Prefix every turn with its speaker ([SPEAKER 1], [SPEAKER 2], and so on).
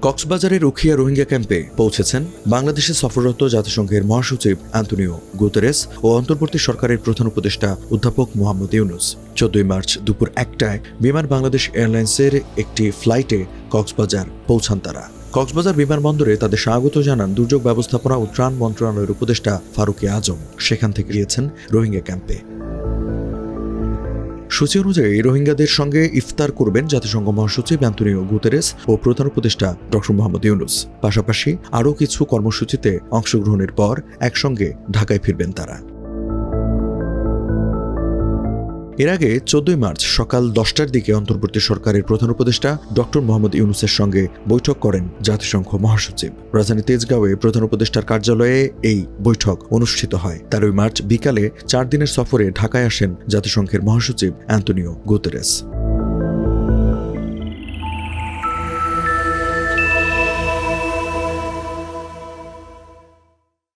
[SPEAKER 1] কক্সবাজারের উখিয়া রোহিঙ্গা ক্যাম্পে পৌঁছেছেন বাংলাদেশে সফররত জাতিসংঘের মহাসচিব অ্যান্তোনিও গুতেরেস ও অন্তর্বর্তী সরকারের প্রধান উপদেষ্টা অধ্যাপক মোহাম্মদ ইউনুস। 14 মার্চ দুপুর 1টায় বিমান বাংলাদেশ এয়ারলাইন্সের একটি ফ্লাইটে কক্সবাজার পৌঁছান তারা। কক্সবাজার বিমানবন্দরে তাদের স্বাগত জানান দুর্যোগ ব্যবস্থাপনা ও ত্রাণ মন্ত্রণালয়ের উপদেষ্টা ফারুকী আজম। সেখান থেকে গিয়েছেন রোহিঙ্গা ক্যাম্পে। সূচি অনুযায়ী রোহিঙ্গাদের সঙ্গে ইফতার করবেন জাতিসংঘ মহাসচিব অ্যান্তোনিও গুতেরেস ও প্রধান উপদেষ্টা ডক্টর মোহাম্মদ ইউনুস। পাশাপাশি আরও কিছু কর্মসূচিতে অংশগ্রহণের পর একসঙ্গে ঢাকায় ফিরবেন তারা। এর আগে 14 মার্চ সকাল 10টার দিকে অন্তর্বর্তী সরকারের প্রধান উপদেষ্টা ডক্টর মোহাম্মদ ইউনুসের সঙ্গে বৈঠক করেন জাতিসংঘ মহাসচিব। রাজধানী তেজগাঁওয়ে প্রধান উপদেষ্টার কার্যালয়ে এই বৈঠক অনুষ্ঠিত হয়। 13 মার্চ বিকালে 4 দিনের সফরে ঢাকায় আসেন জাতিসংঘের মহাসচিব অ্যান্তোনিও গুতেরেস।